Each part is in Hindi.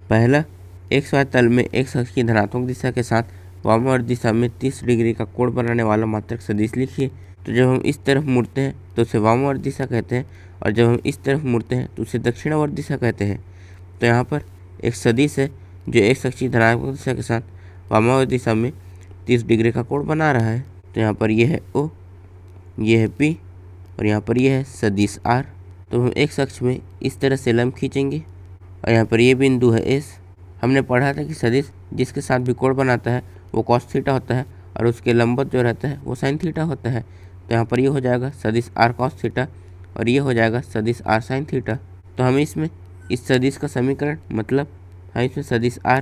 पहला, XY तल में एक अक्ष की धनात्मक दिशा के साथ वामावर्त दिशा में 30 डिग्री का कोण बनाने वाला मात्रक सदिश लिखिए। तो जब हम इस तरफ मुड़ते हैं तो उसे वामावर्त दिशा कहते हैं, और जब हम इस तरफ मुड़ते हैं तो उसे दक्षिणावर्त दिशा कहते हैं। तो यहाँ पर एक सदिश है जो एक अक्ष की धनात्मक दिशा के साथ वामावर्त दिशा में 30 डिग्री का कोण बना रहा है। तो यहाँ पर यह है O, यह है P और यहाँ पर यह है सदिश R। तो हम एक अक्ष में इस तरह से लंब खींचेंगे और यहाँ पर ये बिंदु है S। हमने पढ़ा था कि सदिश जिसके साथ भी कोण बनाता है वो cos थीटा होता है और उसके लंबवत जो रहता है वो sin थीटा होता है। तो यहाँ पर ये हो जाएगा सदिश R cos थीटा और ये हो जाएगा सदिश R sin थीटा। तो हमें इसमें इस सदिश का समीकरण मतलब हम इसमें सदिश R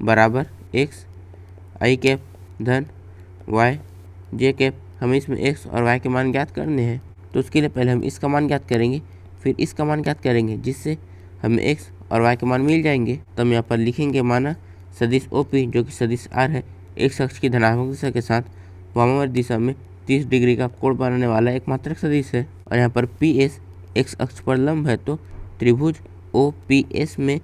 बराबर x i कैप धन y j कैप, हमें इसमें x और y के मान ज्ञात करने हैं। तो उसके लिए पहले हम इसका मान ज्ञात करेंगे, फिर इसका मान ज्ञात करेंगे, जिससे हमें x और y के मान मिल जाएंगे। तो हम यहाँ पर लिखेंगे माना सदिश OP जो कि सदिश R है, एक अक्ष की धनात्मक दिशा के साथ वामावर्त दिशा में 30 डिग्री का कोण बनाने वाला एक मात्रक सदिश है। और यहाँ पर PS x अक्ष पर लंब है, तो त्रिभुज OPS में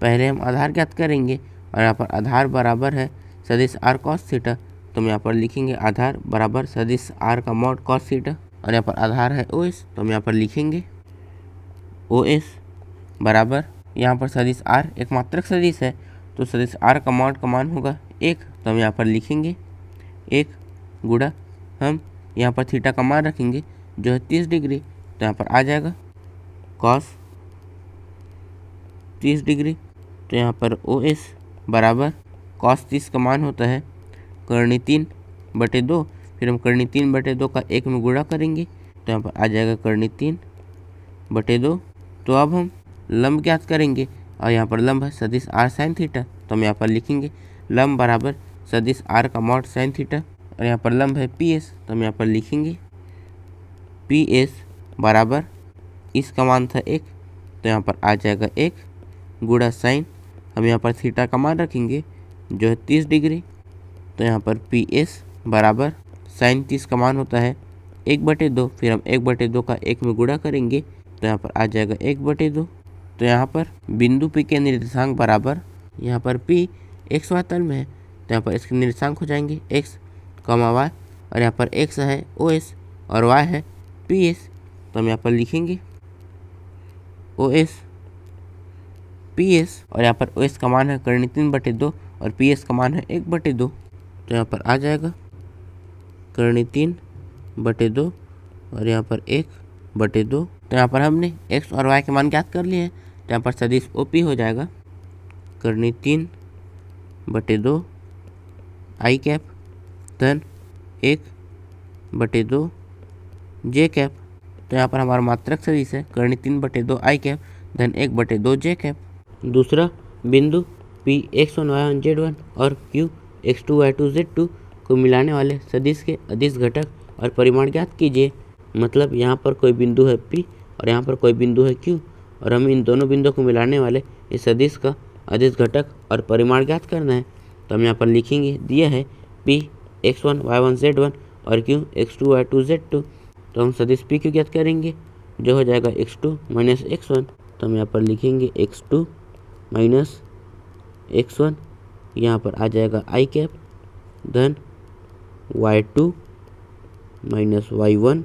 पहले हम आधार ज्ञात करेंगे और यहाँ पर आधार बराबर है सदिश R cos थीटा। तो हम यहाँ पर लिखेंगे आधार बराबर सदिश R का मॉड cos थीटा और यहाँ पर आधार है OS। तो हम यहाँ पर लिखेंगे OS बराबर, यहाँ पर सदिश R एक मात्रक सदिश है तो सदिश R का मॉड का मान होगा 1। तो हम यहाँ पर लिखेंगे 1 गुणा हम यहाँ पर थीटा का मान रखेंगे जो है 30 डिग्री। तो यहाँ पर आ जाएगा cos 30 डिग्री। तो यहाँ पर OS बराबर cos 30 का मान होता है करनी 3/2, फिर हम करनी 3/2 का 1 में गुणा करेंगे तो यहाँ पर आ जाएगा करनी 3/2। तो अब हम लंब ज्ञात करेंगे और यहाँ पर लंब है सदिश R sin थीटा। तो हम यहाँ पर लिखेंगे लंब बराबर सदिश R का मॉड sin थीटा और यहाँ पर लंब है PS। तो हम यहाँ पर लिखेंगे PS बराबर, इसका मान था 1 तो यहाँ पर आ जाएगा 1 गुणा साइन, हम यहाँ पर थीटा का मान रखेंगे जो है 30 डिग्री। तो यहाँ पर PS बराबर साइन 30 का मान होता है 1/2, फिर हम 1/2 का 1 में गुणा करेंगे तो यहाँ पर आ जाएगा 1/2। तो यहाँ पर बिंदु P के निर्देशांक बराबर, यहाँ पर P XY तल में है तो यहाँ पर इसके निर्देशांक हो जाएंगे x, y और यहाँ पर x है OS और y है PS। तो हम यहाँ पर लिखेंगे OS PS और यहाँ पर OS का मान है करनी 3/2 और PS का मान है 1/2। तो यहाँ पर आ जाएगा करनी 3/2 और यहाँ पर 1/2। तो यहाँ पर हमने x और y के मान ज्ञात कर लिए हैं। तो यहाँ पर सदिश OP हो जाएगा करनी 3/2 i कैप धन 1/2 j कैप। तो यहाँ पर हमारा मात्रक सदिश है करनी 3/2 i कैप धन 1/2 j कैप। दूसरा बिंदु P x1 y1 z1 और Q x2 y2 z2 को मिलाने वाले सदिश के अदिश घटक और परिमाण ज्ञात कीजिए। मतलब यहाँ पर कोई बिंदु है P और यहाँ पर कोई बिंदु है Q और हमें इन दोनों बिंदुओं को मिलाने वाले इस सदिश का अदिश घटक और परिमाण ज्ञात करना है। तो हम यहाँ पर लिखेंगे दिया है P x1 y1 z1 और Q x2 y2 z2। तो हम सदिश PQ ज्ञात करेंगे जो हो जाएगा x2 माइनस x1। तो हम यहाँ पर लिखेंगे x2 माइनस x1, यहाँ पर आ जाएगा i कैप धन y2 माइनस y1,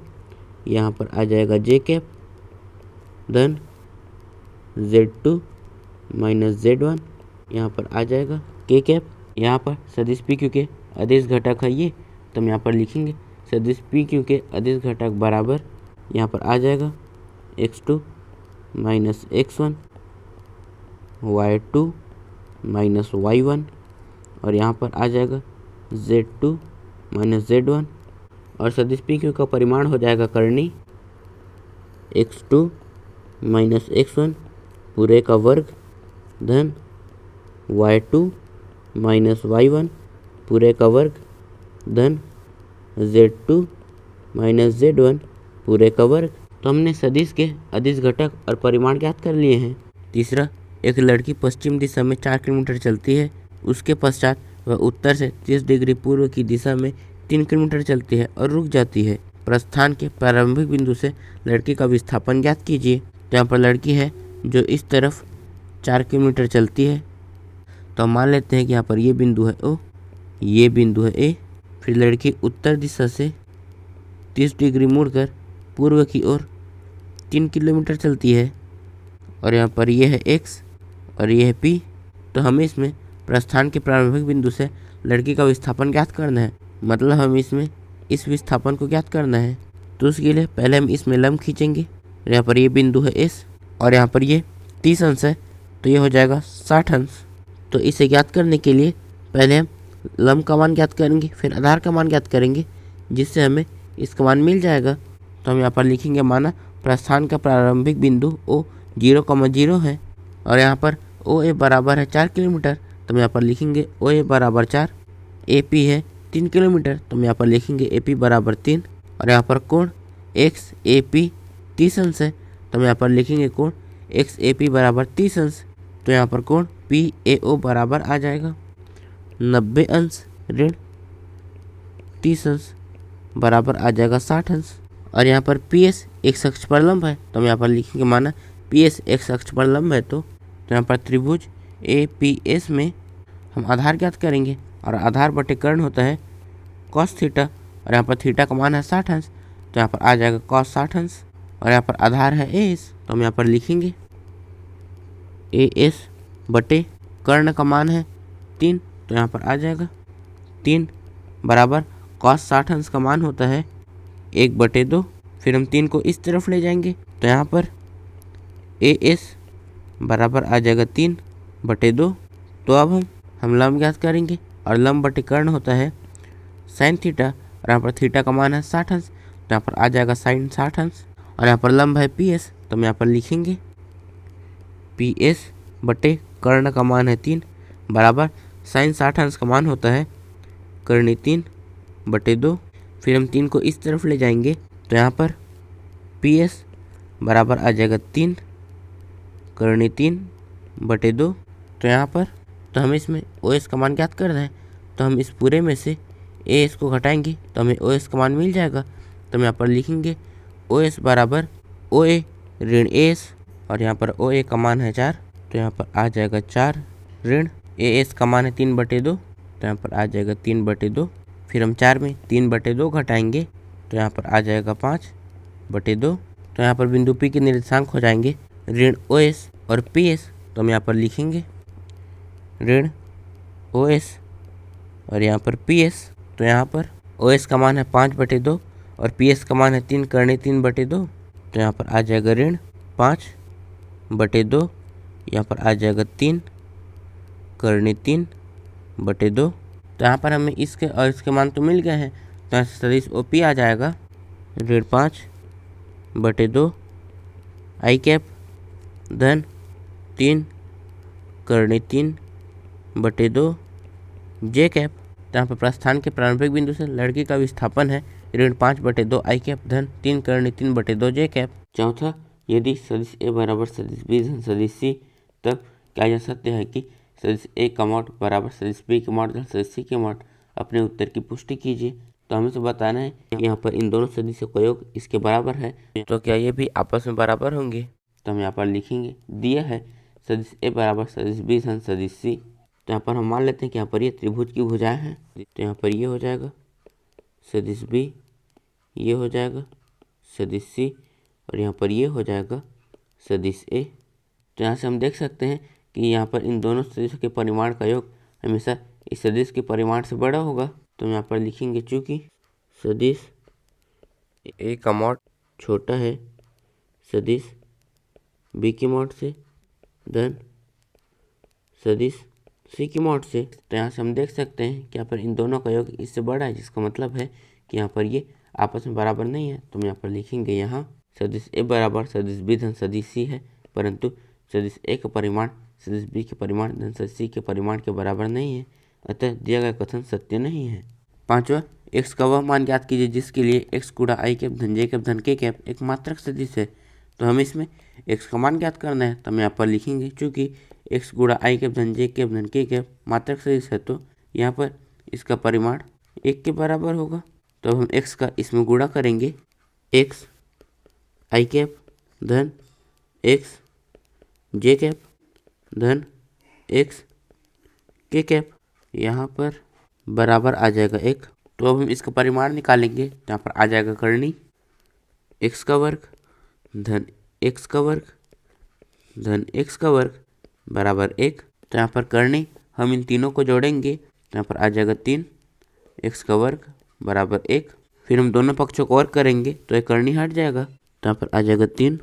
यहाँ पर आ जाएगा j कैप धन z2 माइनस z1, यहाँ पर आ जाएगा k कैप। यहाँ पर सदिश PQ के अदिश घटक है ये। तो हम यहाँ पर लिखेंगे सदिश PQ के अदिश घटक बराबर, यहाँ पर आ जाएगा x2 minus x1 y2 minus y1 और यहाँ पर आ जाएगा z2 माइनस z1 और सदिश PQ का परिमाण हो जाएगा करनी x2 माइनस x1 पूरे का वर्ग धन y2 माइनस y1 पूरे का वर्ग धन z2 माइनस z1 पूरे का वर्ग। तो हमने सदिश के अदिश घटक और परिमाण ज्ञात कर लिए हैं। तीसरा, एक लड़की पश्चिम दिशा में 4 किलोमीटर चलती है, उसके पश्चात वह उत्तर से 30 डिग्री पूर्व की दिशा में 3 किलोमीटर चलती है और रुक जाती है। प्रस्थान के प्रारंभिक बिंदु से लड़की का विस्थापन ज्ञात कीजिए। तो यहाँ पर लड़की है जो इस तरफ 4 किलोमीटर चलती है तो मान लेते हैं कि यहाँ पर ये बिंदु है ओ, ये बिंदु है ए। फिर लड़की उत्तर दिशा से 30 डिग्री मुड़कर पूर्व की ओर 3 किलोमीटर चलती है और यहाँ पर ये है एक्स और ये है पी। तो हमें इसमें प्रस्थान के प्रारंभिक बिंदु से लड़की का विस्थापन ज्ञात करना है, मतलब हमें इसमें इस विस्थापन को ज्ञात करना है। तो उसके लिए पहले हम इसमें लंब खींचेंगे। यहाँ पर ये बिंदु है एस और यहाँ पर ये 30 अंश है, तो ये हो जाएगा 60 अंश। तो इसे ज्ञात करने के लिए पहले हम लंब का मान ज्ञात करेंगे, फिर आधार का मान ज्ञात करेंगे, जिससे हमें इसका मान मिल जाएगा। तो हम यहाँ पर लिखेंगे माना प्रस्थान का प्रारंभिक बिंदु ओ 0,0 है और यहाँ पर ओ ए बराबर है 4 किलोमीटर। तो हम यहाँ पर लिखेंगे ओ ए बराबर 4, ए पी है 3 किलोमीटर। तो हम यहाँ पर लिखेंगे ए पी बराबर 3 और यहाँ पर कोण एक्स ए पी 30 अंश है। तो हम यहाँ पर लिखेंगे कोण एक्स ए पी बराबर 30 अंश। तो यहाँ पर कोण पी ए ओ बराबर आ जाएगा 90 अंश ऋण 30 अंश बराबर आ जाएगा 60 अंश। और यहाँ पर पी एस एक्स अक्ष पर लंब है, तो हम यहाँ पर लिखेंगे माना पी एस एक्स अक्ष पर लंब है। तो यहाँ पर त्रिभुज ए पी एस में हम आधार ज्ञात करेंगे और आधार बटे कर्ण होता है कॉस थीटा और यहाँ पर थीटा का मान है 60 अंश। तो यहाँ पर आ जाएगा कॉस 60 अंश और यहाँ पर आधार है ए एस। तो हम यहाँ पर लिखेंगे ए एस बटे कर्ण का मान है 3। तो यहाँ पर आ जाएगा 3 बराबर कॉस 60 अंश का मान होता है 1/2। फिर हम 3 को इस तरफ ले जाएंगे, तो यहाँ पर ए एस बराबर आ जाएगा 3/2। तो अब हम लंब ज्ञात करेंगे और लंब बटे कर्ण होता है साइन थीटा और यहाँ पर थीटा का मान है 60 अंश। तो यहाँ पर आ जाएगा साइन 60 अंश और यहाँ पर लंब है पी एस। तो हम यहाँ पर लिखेंगे पी एस बटे कर्ण का मान है 3 बराबर साइन 60 अंश का मान होता है कर्णी 3/2। फिर हम 3 को इस तरफ ले जाएंगे, तो यहाँ पर पी एस बराबर आ जाएगा 3 कर्णी 3/2। तो यहाँ पर तो हमें इसमें ओ एस का मान ज्ञात करना है, तो हम इस पूरे में से ए एस को घटाएंगे तो हमें ओ एस का मान मिल जाएगा। तो हम यहाँ पर लिखेंगे ओ एस बराबर ओ ए ऋण ए एस और यहाँ पर ओ ए का मान है 4। तो यहाँ पर आ जाएगा 4 ऋण ए एस का मान है 3/2। तो यहाँ पर आ जाएगा 3/2। फिर हम 4 में 3/2 घटाएंगे, तो यहाँ पर आ जाएगा 5/2। तो यहाँ पर बिंदु P के निर्देशांक हो जाएंगे ऋण ओ एस और पी एस। तो हम यहाँ पर लिखेंगे ऋण ओ एस और यहाँ पर पी एस। तो यहाँ पर ओ एस का मान है 5/2 और पी एस का मान है 3 कर्णी 3/2। तो यहाँ पर आ जाएगा ऋण 5/2, यहाँ पर आ जाएगा 3 कर्णी 3/2। तो यहाँ पर हमें इसके और इसके मान तो मिल गए हैं, तो यहाँ से सदिश ओ पी आ जाएगा ऋण 5/2 आई कैप धन 3 कर्णी 3/2 जे कैप। तो यहाँ पर प्रस्थान के प्रारंभिक बिंदु से लड़की का विस्थापन है ऋण 5/2 आई कैप धन 3 कर्णी 3/2 जे कैप। चौथा, यदि सदिश ए बराबर सदिश बी धन सदिश सी, तब क्या यह सत्य है कि सदिश ए का मॉड बराबर सदिश बी के मॉड धन सदिश सी के मॉड। अपने उत्तर की पुष्टि कीजिए। तो हमें तो बताना है कि यहाँ पर इन दोनों सदिशों का योग इसके बराबर है, तो क्या ये भी आपस में बराबर होंगे। तो हम यहाँ पर लिखेंगे दिया है सदिश ए बराबर सदिश बी धन सदिश सी। तो यहाँ पर हम मान लेते हैं कि यहाँ पर ये त्रिभुज की भुजाएं हैं, तो यहाँ पर ये हो जाएगा सदिश बी, ये हो जाएगा सदिश सी और यहाँ पर ये हो जाएगा सदिश ए। तो यहाँ से हम देख सकते हैं कि यहाँ पर इन दोनों सदिशों के परिमाण का योग हमेशा इस सदिश के परिमाण से बड़ा होगा। तो हम यहाँ पर लिखेंगे चूँकि सदिश ए का मॉड छोटा है सदिश बी की मॉड से धन सदिश सी की मॉड से, तो यहाँ से हम देख सकते हैं कि यहाँ पर इन दोनों का योग इससे बड़ा है, जिसका मतलब है कि यहाँ पर ये आपस में बराबर नहीं है। तो हम यहाँ पर लिखेंगे यहाँ सदिश ए बराबर सदिश बी धन सदिश सी है, परंतु सदिश ए का परिमाण सदिश बी के परिमाण धन सदिश सी के परिमाण के बराबर नहीं है, अतः दिया गया कथन सत्य नहीं है। पांचवा, एक्स का वह मान ज्ञात कीजिए जिसके लिए एक्स गुणा आई कैप धन जे कैप धन के कैप एक मात्रक सदिश है। तो हमें इसमें एक्स का मान ज्ञात करना है, तो हम यहाँ पर लिखेंगे चूँकि एक्स गुणा आई कैप धन जे कैप धन के कैप मात्रक सदिश है, तो यहाँ पर इसका परिमाण 1 के बराबर होगा। तो हम एक्स का इसमें गुणा करेंगे, एक्स आई कैप धन एक्स जे कैप धन एक्स के कैप यहाँ पर बराबर आ जाएगा 1। तो अब हम इसका परिमाण निकालेंगे। तो यहाँ पर आ जाएगा करनी x का वर्ग धन x का वर्ग धन x का वर्ग बराबर 1। तो यहाँ पर करनी हम इन तीनों को जोड़ेंगे। तो यहाँ पर आ जाएगा 3 x का वर्ग बराबर 1। फिर हम दोनों पक्षों को वर्ग करेंगे तो ये करनी हट जाएगा। तो यहाँ पर आ जाएगा 3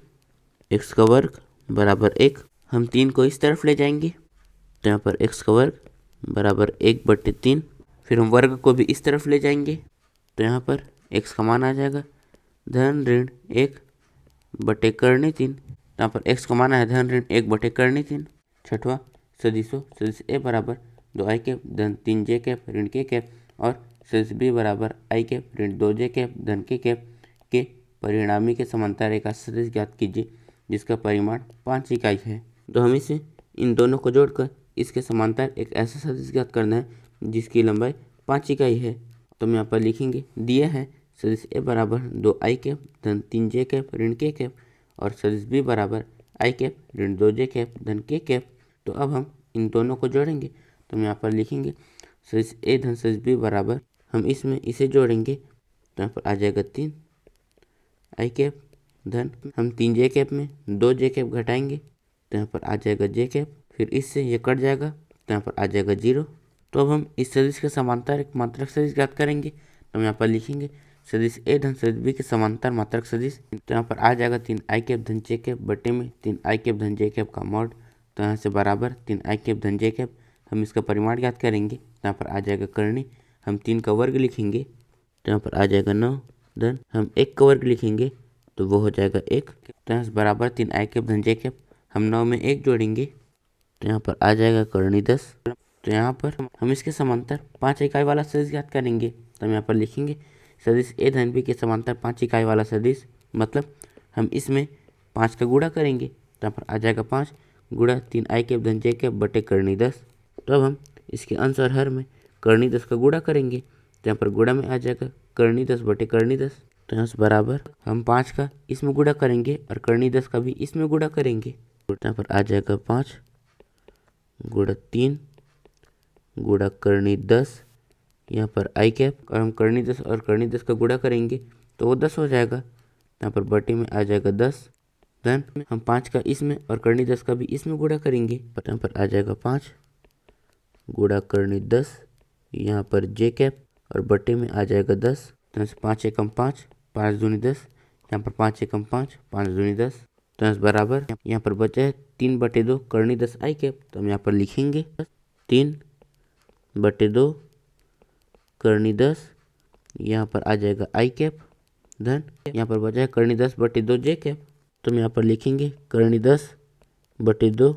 x का वर्ग बराबर 1। हम 3 को इस तरफ ले जाएंगे तो यहाँ पर x का वर्ग बराबर 1/3। फिर हम वर्ग को भी इस तरफ ले जाएंगे तो यहाँ पर x का मान आ जाएगा धन ऋण 1/3। यहाँ पर x का मान है धन ऋण 1/3। छठवां सदिशों सदिश a बराबर 2i कैप धन 3j कैप ऋण k कैप और सदिश b बराबर i कैप ऋण 2j कैप धन k कैप के परिणामी के समांतर एक सदिश ज्ञात कीजिए जिसका परिमाण 5 इकाई है। तो हमें से इन दोनों को जोड़कर इसके समांतर एक ऐसा सदिश ज्ञात करना है जिसकी लंबाई 5 इकाई है। तो हम यहाँ पर लिखेंगे दिया है सदिश a बराबर 2i कैप धन 3j कैप ऋण k कैप और सदिश b बराबर i कैप ऋण 2j कैप धन k कैप। तो अब हम इन दोनों को जोड़ेंगे। तो हम यहाँ पर लिखेंगे सदिश a धन सदिश b बराबर हम इसमें इसे जोड़ेंगे तो यहाँ पर आ जाएगा 3 i कैप धन हम 3j कैप में 2j कैप घटाएंगे तो यहाँ पर आ जाएगा j कैप। फिर इससे ये कट जाएगा तो यहाँ पर आ जाएगा 0। तो अब हम इस सदिश के समांतर एक मात्रक सदिश ज्ञात करेंगे। तो हम यहाँ पर लिखेंगे सदिश a धन सदिश b के समांतर मात्रक सदिश। तो यहाँ पर आ जाएगा 3i कैप धन j कैप बटे में 3i कैप धन j कैप का मॉड। तो यहाँ से बराबर 3i कैप धन j कैप हम इसका परिमाण ज्ञात करेंगे। तो यहाँ पर आ जाएगा करनी हम 3 का वर्ग लिखेंगे तो यहाँ पर आ जाएगा 9 धन हम 1 का वर्ग लिखेंगे तो वो हो जाएगा 1। तो यहाँ से बराबर 3i कैप धन j कैप हम 9 में 1 जोड़ेंगे तो यहाँ पर आ जाएगा करनी 10। तो यहाँ पर हम इसके समांतर 5 इकाई वाला सदिश ज्ञात करेंगे। तो हम यहाँ पर लिखेंगे सदिश a धन b के समांतर 5 इकाई वाला सदिश मतलब हम इसमें 5 का गुणा करेंगे। तो यहाँ पर आ जाएगा 5 गुणा 3i कैप धन j कैप बटे करनी 10। तो अब हम इसके अंश और हर में करनी 10 का गुणा करेंगे। तो यहाँ पर गुणा में आ जाएगा करनी 10 बटे करनी 10। तो यहाँ से बराबर हम 5 का इसमें गुणा करेंगे और करनी 10 का भी इसमें गुणा करेंगे। तो यहाँ पर आ जाएगा 5 गुणा 3 गुणा करनी 10 यहाँ पर आई कैप और हम करनी 10 और करनी 10 का गुणा करेंगे तो वो 10 हो जाएगा। यहाँ पर बटे में आ जाएगा 10 धन हम 5 का इसमें और करनी 10 का भी इसमें गुणा करेंगे। यहाँ पर आ जाएगा 5 गुणा करनी 10 यहाँ पर जे कैप और बटे में आ जाएगा 10। तो यहाँ से 5 एकम 5 5 दूनी 10 यहाँ पर 5 एकम 5 5 दूनी 10। तो यहाँ से बराबर यहाँ पर बचा है 3/2 करनी 10 आई कैप। तो हम यहाँ पर लिखेंगे 3/2 करनी 10 यहाँ पर आ जाएगा आई कैप धन यहाँ पर बचा है करनी 10/2 जे कैप। तो हम यहाँ पर लिखेंगे करनी 10/2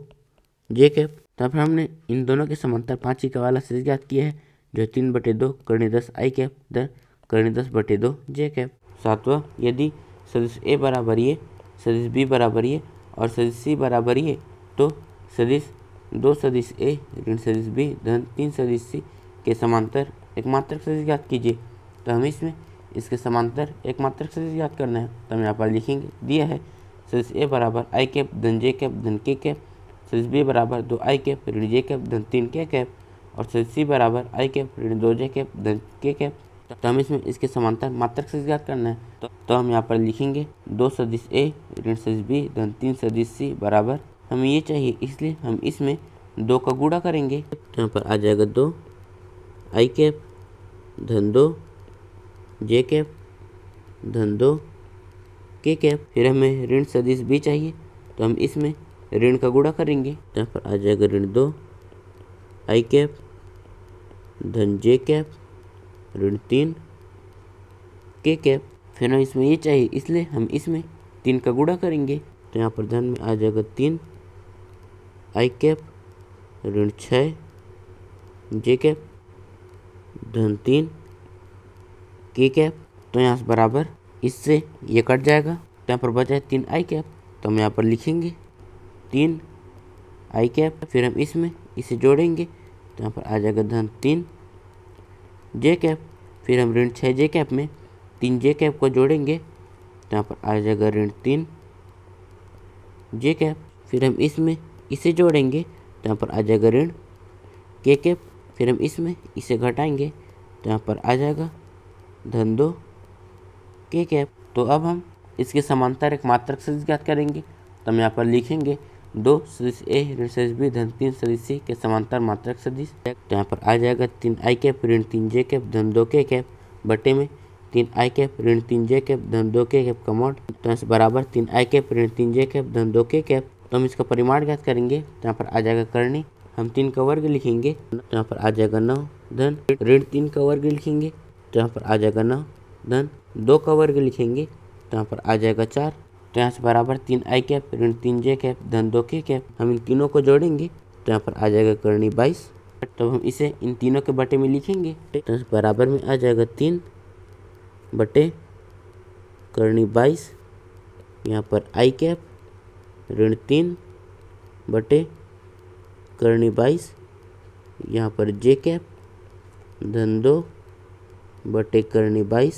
जे कैप। तो फिर हमने इन दोनों के समांतर 5 इकाई वाला सदिश ज्ञात किया है जो 3/2 करनी 10 आई कैप धन करनी 10/2 जे कैप। सातवां यदि सदिश a बराबर ये सदिश b बराबर ये और सदिश c बराबर ये तो सदिश 2 सदिश a ऋण सदिश b धन 3 सदिश c के समांतर एक मात्रक सदिश ज्ञात कीजिए। तो हमें इसमें इसके समांतर एक मात्रक सदिश ज्ञात करना है। तो हम यहाँ पर लिखेंगे दिया है सदिश a बराबर आई कैप धन जे कैप धन के कैप सदिश b बराबर 2i कैप ऋण जे कैप धन 3k कैप और सदिश c बराबर i कैप ऋण 2j कैप धन k कैप। तो हमें इसमें इसके समांतर मात्रक सदिश ज्ञात करना है। तो हम यहाँ पर लिखेंगे 2 सदिश a ऋण सदिश b धन 3 सदिश c बराबर हमें ये चाहिए इसलिए हम इसमें 2 का गुणा करेंगे। तो यहाँ पर आ जाएगा 2 आई कैप धन 2 जे कैप धन 2 के कैप। फिर हमें ऋण सदिश b चाहिए तो हम इसमें ऋण का गुणा करेंगे। यहाँ पर आ जाएगा ऋण 2 आई कैप धन जे कैप ऋण 3 के कैप। फिर हम इसमें ये चाहिए इसलिए हम इसमें 3 का गुणा करेंगे। तो यहाँ पर धन में आ जाएगा 3 आई कैप ऋण 6 जे कैप धन 3 के कैप। तो यहाँ से बराबर इससे ये कट जाएगा तो यहाँ पर बचा है 3 आई कैप। तो हम यहाँ पर लिखेंगे 3 आई कैप फिर हम इसमें इसे जोड़ेंगे तो यहाँ पर आ जाएगा धन 3 जे कैप। फिर हम ऋण 6 जे कैप में 3 जे कैप को जोड़ेंगे तो यहाँ पर आ जाएगा ऋण 3 जे कैप। फिर हम इसमें इसे जोड़ेंगे तो यहाँ पर आ जाएगा ऋण के कैप, फिर हम इसमें इसे घटाएंगे तो यहाँ पर आ जाएगा धन 2 के कैप। तो अब हम इसके समांतर एक मात्रक सदिश ज्ञात करेंगे। तो हम यहाँ पर लिखेंगे 2 सदिश ए ऋण सदिश बी धन 3 सदिश सी के समांतर मात्रक सदिश। तो यहाँ पर आ जाएगा 3 आई कैप ऋण 3 जे कैप धन 2 के कैप बटे में 3 आई कैप ऋण 3 जे कैप धन 2 के कैप का मॉड, तो बराबर 3 आई कैप ऋण 3 जे कैप धन 2 के कैप। तो हम इसका परिमाण ज्ञात करेंगे। तो यहाँ पर आ जाएगा करनी, हम 3 का वर्ग लिखेंगे तो यहाँ पर आ जाएगा 9 धन ऋण 3 का वर्ग लिखेंगे तो यहाँ पर आ जाएगा 9 धन 2 का वर्ग लिखेंगे तो यहाँ पर आ जाएगा 4। तो यहाँ से बराबर 3 आई कैप ऋण 3 जे कैप धन 2 के कैप। हम इन तीनों को जोड़ेंगे तो यहाँ पर आ जाएगा करनी 22। तब हम इसे इन तीनों के बटे में लिखेंगे तो बराबर में आ जाएगा 3 बटे करनी 22, यहाँ पर आई कैप ऋण 3 बटे करनी 22, यहाँ पर जे कैप धन 2 बटे करनी 22,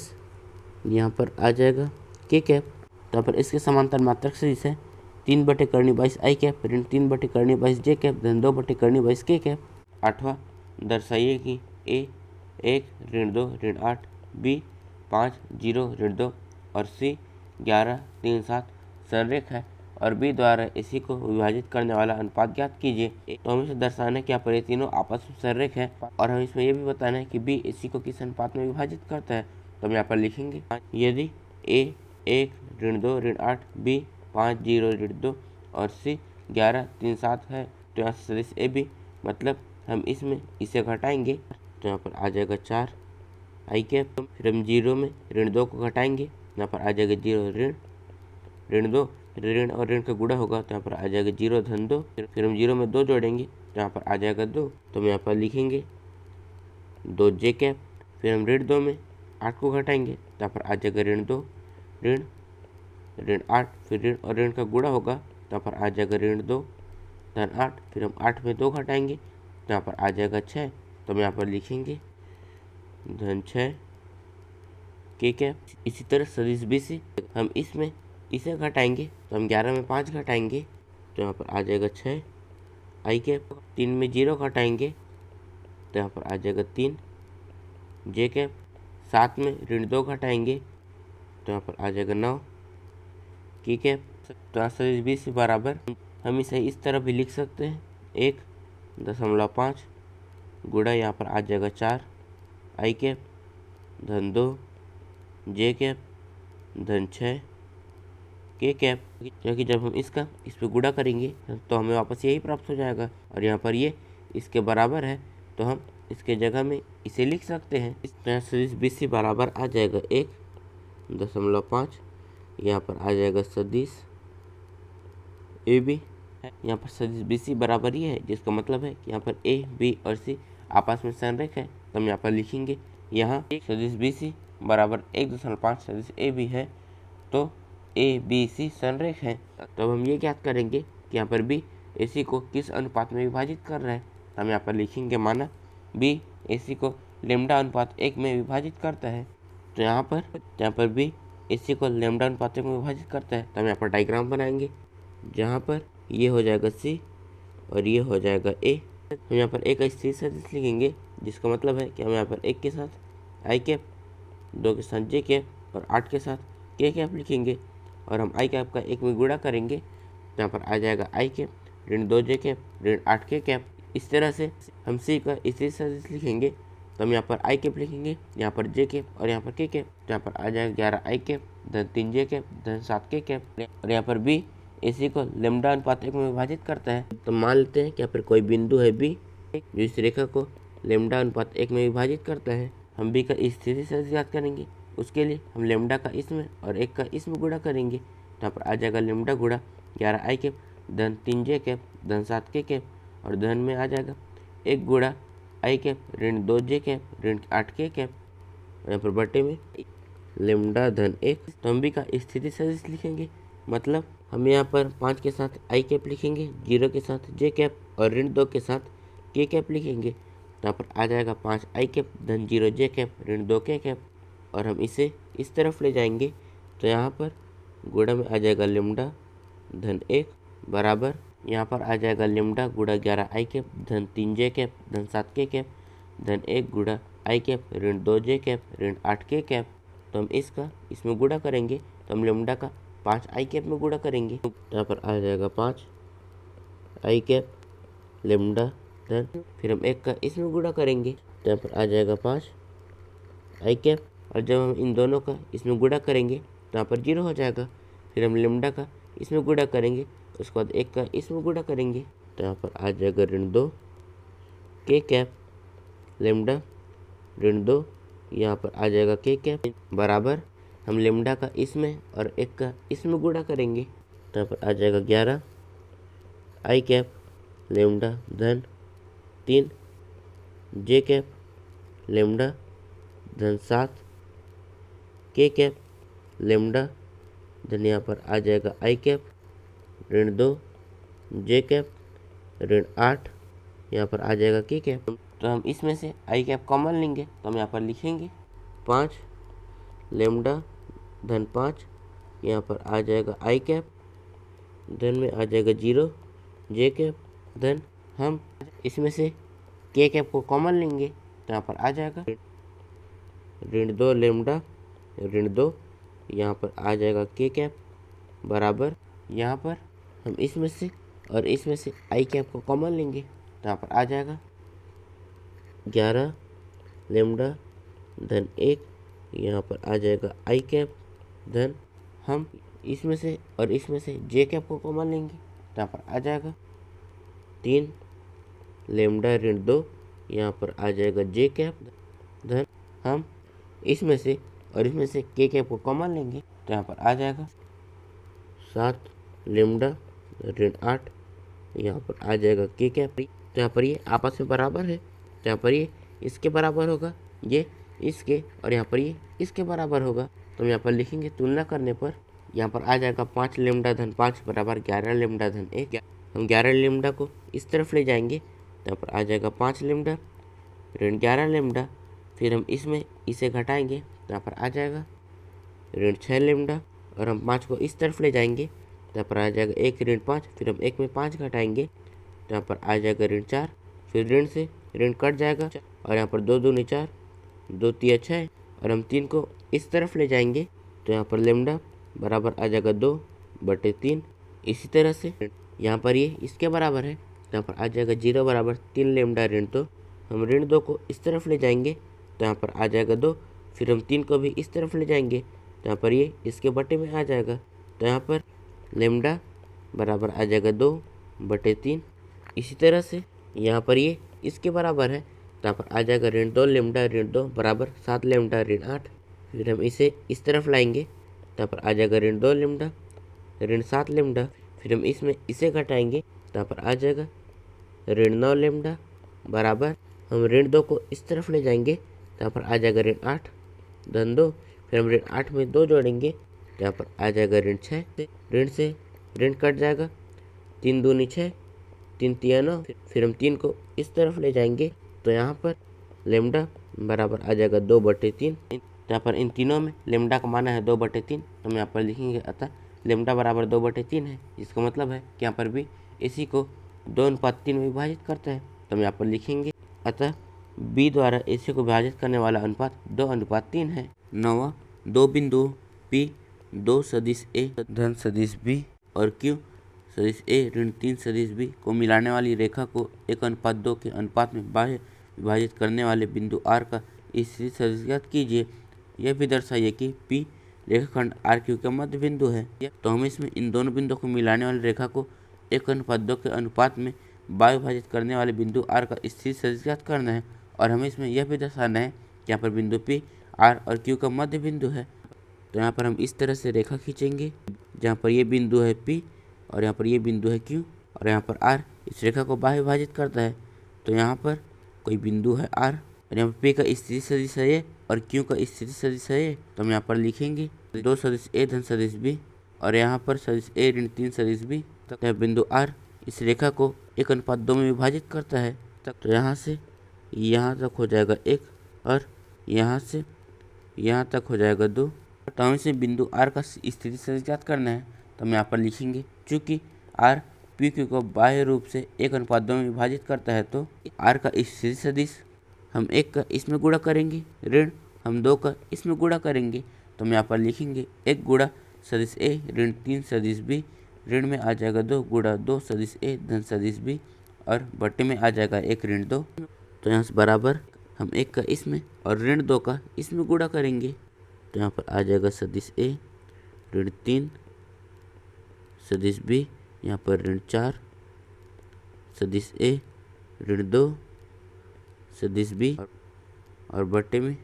यहाँ पर आ जाएगा के कैप। तो यहाँ पर इसके समांतर मात्रक सदिश है 3 बटे करनी 22 आई कैप ऋण 3 बटे करनी 22 जे कैप धन 2 बटे करनी 22 के कैप। 8वां, दर्शाइए कि ए 1 ऋण 2 ऋण 8, बी 5 0 ऋण 2 और सी 11 3 7 संरेख है और बी द्वारा इसी को विभाजित करने वाला अनुपात ज्ञात कीजिए। तो हम इसे दर्शाना है कि यहाँ पर ये तीनों आपस में संरेख है और हम इसमें ये भी बताना है कि बी इसी को किस अनुपात में विभाजित करता है। तो हम यहाँ पर लिखेंगे यदि ए 1 ऋण 2 ऋण 8, बी 5 0 ऋण 2 और सी 11 3 7 है तो यहाँ से सदिश ए बी, मतलब हम इसमें इसे घटाएंगे तो यहाँ पर आ जाएगा 4 आई कैप। फिर हम 0 में ऋण 2 को घटाएंगे, यहाँ पर आ जाएगा 0 ऋण 2, ऋण और ऋण का गुणा होगा तो यहाँ पर आ जाएगा 0 धन 2। फिर हम 0 में 2 जोड़ेंगे तो यहाँ पर आ जाएगा 2। तो हम यहाँ पर लिखेंगे 2 जे कैप। फिर हम ऋण 2 में 8 को घटाएंगे तो यहाँ पर आ जाएगा ऋण 2 ऋण 8, फिर ऋण और ऋण का गुणा होगा तो यहाँ पर आ जाएगा ऋण 2 धन 8। फिर हम 8 में 2 घटाएंगे तो यहाँ पर आ जाएगा 6। तो हम यहाँ पर लिखेंगे धन 6 के कैप। इसी तरह सदिश बी से हम इसमें इसे घटाएंगे तो हम 11 में 5 घटाएंगे तो यहाँ पर आ जाएगा 6 आई कैप। 3 में 0 घटाएंगे तो यहाँ पर आ जाएगा 3 जे कैप। 7 में ऋण 2 घटाएंगे तो यहाँ पर आ जाएगा 9 की कैप। तो सदिश बी से बराबर हम इसे इस तरह भी लिख सकते हैं 1.5 गुणा यहाँ पर आ जाएगा 4 आई कैप धन 2 जे कैप धन 6 के कैप, क्योंकि जब हम इसका इस पर गुणा करेंगे तो हमें वापस यही प्राप्त हो जाएगा और यहाँ पर ये इसके बराबर है तो हम इसके जगह में इसे लिख सकते हैं। इस तरह सदिश बी सी बराबर आ जाएगा 1.5, यहाँ पर आ जाएगा सदिश ए बी। यहाँ पर सदिश बी सी बराबर ये है जिसका मतलब है कि यहाँ पर ए बी और सी आपस में संरेख है। तो हम यहाँ पर लिखेंगे यहाँ सदिश बी सी बराबर 1.5 सदिश ए बी है तो ए बी सी संरेख है। तो हम ये ज्ञात करेंगे कि यहाँ पर बी ए सी को किस अनुपात में विभाजित कर रहा है। हम यहाँ पर लिखेंगे माना बी ए सी को लेमडा अनुपात 1 में विभाजित करता है। तो यहाँ पर बी ए सी को लेमडा अनुपात 1 में विभाजित करता है। तो हम यहाँ पर डायग्राम बनाएंगे जहाँ पर ये हो जाएगा सी और ये हो जाएगा ए। हम यहाँ पर ए का स्थिर सदिश लिखेंगे जिसका मतलब है कि हम यहाँ पर 1 के साथ आई कैप, 2 के साथ जे कैप और 8 के साथ के कैप लिखेंगे और हम आई कैप का 1 में गुणा करेंगे तो यहाँ पर आ जाएगा आई कैप ऋण 2 जे कैप ऋण 8 के कैप। इस तरह से हम सी का स्थिर सदिश लिखेंगे तो हम यहाँ पर आई कैप लिखेंगे, यहाँ पर जे कैप और यहाँ पर के कैप। तो यहाँ पर आ जाएगा 11 आई कैप धन 3 जे कैप धन 7 के कैप और यहाँ पर बी इसी को लेमडा अनुपात 1 में विभाजित करता है। तो मान लेते हैं कि यहाँ पर कोई बिंदु है बी जो इस रेखा को लेमडा अनुपात 1 में विभाजित करता है। हम बी का स्थिति सदिश ज्ञात करेंगे, उसके लिए हम लेमडा का इसमें और 1 का इसमें गुणा करेंगे। तो यहाँ पर आ जाएगा लेमडा गुणा 11 आई कैप धन 3 जे कैप धन 7 के कैप और धन में आ जाएगा 1 गुणा आई कैप ऋण 2 जे कैप ऋण 8 के कैप और यहाँ पर बटे में लेमडा धन 1। तो हम बी का स्थिति सदिश लिखेंगे, मतलब हम यहाँ पर 5 के साथ आई कैप लिखेंगे, 0 के साथ जे कैप और ऋण 2 के साथ के कैप लिखेंगे। तो यहाँ पर आ जाएगा 5 आई कैप धन 0 जे कैप ऋण 2 के कैप और हम इसे इस तरफ ले जाएंगे तो यहाँ पर गुणा में आ जाएगा लेमडा धन 1 बराबर यहाँ पर आ जाएगा लेमडा गुड़ा 11 आई कैप धन 3 जे कैप धन 7 के कैप धन 1 गुड़ा आई कैप ऋण 2 जे कैप ऋण 8 के कैप। तो हम इसका इसमें गुड़ा करेंगे तो हम लेमडा का 5 आई कैप में गुड़ा करेंगे। तो यहाँ पर आ जाएगा 5 आई कैप लेमडा धन फिर हम 1 का इसमें गुड़ा करेंगे तो यहाँ पर आ जाएगा 5 आई कैप और जब हम इन दोनों का इसमें गुड़ा करेंगे तो यहाँ पर 0 हो जाएगा। फिर हम लेमडा का इसमें गुड़ा करेंगे उसके बाद 1 का इसमें गुड़ा करेंगे तो यहाँ पर आ जाएगा ऋण 2 के कैप लेमडा ऋण 2 यहाँ पर आ जाएगा के कैप बराबर हम लेमडा का इसमें और 1 का इसमें गुड़ा करेंगे तो यहाँ पर आ जाएगा 11 आई कैप लेमडा धन 3 जे कैप लेमडा धन 7 के कैप लेमडा धन यहाँ पर आ जाएगा आई कैप ऋण 2 जे कैप ऋण 8 यहाँ पर आ जाएगा के कैप। तो हम इसमें से आई कैप कॉमन लेंगे तो हम यहाँ पर लिखेंगे 5 लेमडा धन 5 यहाँ पर आ जाएगा आई कैप धन में आ जाएगा 0 जे कैप धन हम इसमें से के कैप को कॉमन लेंगे तो यहाँ पर आ जाएगा ऋण 2 लेमडा ऋण 2 यहाँ पर आ जाएगा के कैप बराबर यहाँ पर हम इसमें से और इसमें से आई कैप को कॉमन लेंगे तो यहाँ पर आ जाएगा 11 लेमडा धन 1 यहाँ पर आ जाएगा आई कैप धन हम इसमें से और इसमें से जे कैप को कॉमन लेंगे तो यहाँ पर आ जाएगा 3 लेमडा ऋण 2 यहाँ पर आ जाएगा जे कैप धन हम इसमें से और इसमें से के कैप को कॉमन लेंगे तो यहाँ पर आ जाएगा 7 लेमडा ऋण 8 यहाँ पर आ जाएगा के कैप। तो यहाँ पर ये आपस में बराबर है तो यहाँ पर ये इसके बराबर होगा ये इसके और यहाँ पर ये इसके बराबर होगा। तो हम यहाँ पर लिखेंगे तुलना करने पर यहाँ पर आ जाएगा 5 लेमडा धन 5 बराबर 11 लेमडा धन 1। हम 11 लेमडा को इस तरफ ले जाएंगे तो यहाँ पर आ जाएगा 5 लेमडा ऋण 11 लेमडा फिर हम इसमें इसे घटाएंगे तो यहाँ पर आ जाएगा ऋण 6 लेमडा और हम 5 को इस तरफ ले जाएंगे तो यहाँ पर आ जाएगा 1 ऋण 5 फिर हम 1 में 5 घटाएंगे तो यहाँ पर आ जाएगा ऋण 4 फिर ऋण से ऋण कट जाएगा और यहाँ पर 2 दूनी 4 2 तिया 6 और हम 3 को इस तरफ ले जाएंगे तो यहाँ पर लेमडा बराबर आ जाएगा 2/3। इसी तरह से यहाँ पर ये इसके बराबर है तो यहाँ पर आ जाएगा 0 बराबर 3 लेमडा ऋण 2। हम ऋण 2 को इस तरफ ले जाएंगे तो यहाँ पर आ जाएगा 2 फिर हम 3 को भी इस तरफ ले जाएंगे तो यहाँ पर ये इसके बटे में आ जाएगा तो यहाँ पर लेमडा बराबर आ जाएगा 2/3। इसी तरह से यहाँ पर ये इसके बराबर है तो यहाँ पर आ जाएगा ऋण 2 लेमडा ऋण 2 बराबर 7 लेमडा ऋण 8। फिर हम इसे इस तरफ लाएंगे तो यहाँ पर आ जाएगा ऋण 2 लेमडा ऋण 7 लेमडा फिर हम इसमें इसे घटाएंगे तो यहाँ पर आ जाएगा ऋण 9 लेमडा बराबर हम ऋण 2 को इस तरफ ले जाएंगे तो यहाँ पर आ जाएगा ऋण 8 धन 2 फिर हम ऋण 8 में 2 जोड़ेंगे तो यहाँ पर आ जाएगा ऋण 6 ऋण से ऋण कट जाएगा 3 दूनी 6 3 तिया 9 फिर हम 3 को इस तरफ ले जाएंगे तो यहाँ पर लेमडा बराबर आ जाएगा 2/3। यहाँ पर इन तीनों में लेमडा का माना है 2/3 तो हम यहाँ पर लिखेंगे अतः लेमडा बराबर 2/3 है जिसका मतलब है कि यहाँ पर भी इसी को 2:3 में विभाजित करता है तो हम यहाँ पर लिखेंगे अतः बी द्वारा इसी को विभाजित करने वाला अनुपात 2:3 है। 9वां दो बिंदु P 2 सदिश A धन सदिश B और Q सदिश A ऋण 3 सदिश B को मिलाने वाली रेखा को 1:2 के अनुपात में बाह्य विभाजित करने वाले बिंदु R का स्थिति सदिश ज्ञात कीजिए। यह भी दर्शाइए कि P रेखाखंड RQ का मध्य बिंदु है। तो हम इसमें इन दोनों बिंदुओं को मिलाने वाली रेखा को 1:2 के अनुपात में बाह्य विभाजित करने वाले बिंदु R का स्थिति सदिश ज्ञात करना है और हमें इसमें यह भी दर्शाना है कि यहाँ पर बिंदु P R और Q का मध्य बिंदु है। तो यहाँ पर हम इस तरह से रेखा खींचेंगे जहाँ पर ये बिंदु है P और यहाँ पर ये बिंदु है Q और यहाँ पर R इस रेखा को बाह्य विभाजित करता है। तो यहाँ पर कोई बिंदु है R और यहाँ पर P का स्थिति सदिश है ये और Q का स्थिति सदिश है ये। तो हम यहाँ पर लिखेंगे 2 सदिश A धन सदिश B और यहाँ पर सदिश A ऋण 3 सदिश B। तो बिंदु R इस रेखा को 1:2 में विभाजित करता है। तो यहाँ से यहाँ तक हो जाएगा 1 और यहाँ से यहाँ तक हो जाएगा 2। तो हमें इसे बिंदु R का स्थिति सदिश ज्ञात करना है तो हम यहाँ पर लिखेंगे चूँकि R पी क्यू को बाह्य रूप से 1:2 में विभाजित करता है तो आर का स्थिति सदिश हम 1 का इसमें गुणा करेंगे, ऋण हम 2 का इसमें गुणा करेंगे, तो हम यहाँ पर लिखेंगे 1 गुणा सदिश ए ऋण 3 सदिश बी, ऋण में आ जाएगा 2 गुणा 2 सदिश ए धन सदिश बी और बट्टे में आ जाएगा 1 ऋण 2। तो यहाँ से बराबर हम 1 का इसमें और ऋण 2 का इसमें गुणा करेंगे, तो यहाँ पर आ जाएगा सदिश ए ऋण 3 सदिश बी, यहाँ पर ऋण 4 सदिश ए ऋण 2 सदिश बी और बट्टे में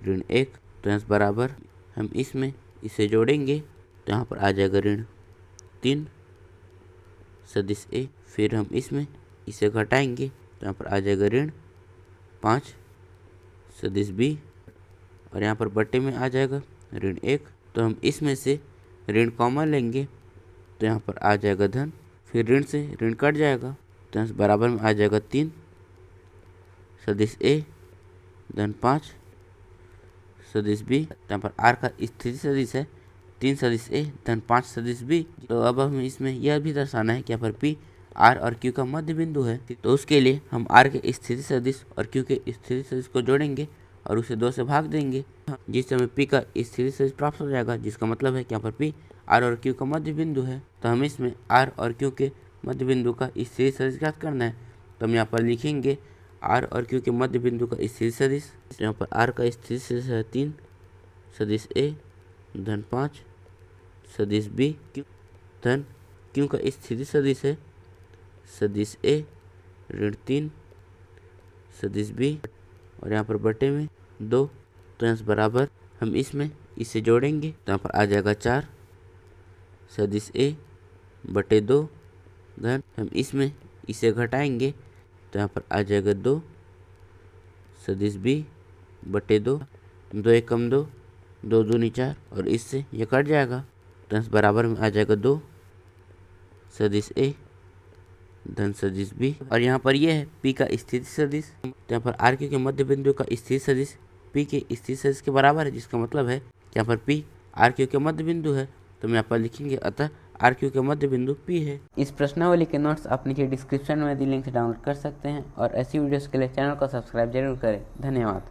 ऋण 1। तो यहाँ से बराबर हम इसमें इसे जोड़ेंगे, तो यहाँ पर आ जाएगा ऋण 3 सदिश ए, फिर हम इसमें इसे घटाएंगे, तो यहाँ पर आ जाएगा ऋण 5 सदिश बी और यहाँ पर बट्टे में आ जाएगा ऋण 1। तो हम इसमें से ऋण कॉमन लेंगे, तो यहाँ पर आ जाएगा धन, फिर ऋण से ऋण कट जाएगा, तो यहाँ से बराबर में आ जाएगा 3 सदिश ए धन 5 सदिश बी। यहाँ पर आर का स्थिति सदिश है 3 सदिश ए धन 5 सदिश बी। तो अब हमें इसमें यह भी दर्शाना है कि यहाँ पर पी आर और क्यू का मध्य बिंदु है, तो उसके लिए हम आर के स्थिति सदिश और क्यू के स्थिति सदिश को जोड़ेंगे और उसे 2 से भाग देंगे, जिससे हमें पी का स्थिति सदिश प्राप्त हो जाएगा, जिसका मतलब है कि यहाँ पर पी आर और क्यू का मध्य बिंदु है। तो हमें इसमें आर और क्यू के मध्य बिंदु का स्थिति सदिश ज्ञात करना है, तो हम यहाँ पर लिखेंगे आर और क्यू के मध्य बिंदु का स्थिति सदिश। यहाँ पर आर का स्थिति सदिश है 3 सदिश ए धन 5 सदिश बी धन क्यू का स्थिति सदिश है सदिश ए ऋण 3 सदिश बी और यहाँ पर बटे में 2। तो यहाँ से बराबर हम इसमें इसे जोड़ेंगे, तो यहाँ पर आ जाएगा 4 सदिश ए बटे 2 धन हम इसमें इसे घटाएंगे, तो यहाँ पर आ जाएगा 2 सदिश बी बटे 2, 2 एक कम 2, 2 दूनी 4 और इससे ये कट जाएगा, तो यहाँ से बराबर में आ जाएगा 2 सदिश ए धन सदिश बी और यहाँ पर यह है पी का स्थिति सदिश। तो यहाँ पर आर क्यू के मध्य बिंदु का स्थिति सदिश पी के स्थिति सदिश के बराबर है, जिसका मतलब है कि यहाँ पर पी आर क्यू के मध्य बिंदु है, तो हम यहाँ पर लिखेंगे अतः आर क्यू के मध्य बिंदु पी है। इस प्रश्नावली के नोट्स आप नीचे डिस्क्रिप्शन में दी लिंक से डाउनलोड कर सकते हैं और ऐसी वीडियोस के लिए चैनल को सब्सक्राइब जरूर करें। धन्यवाद।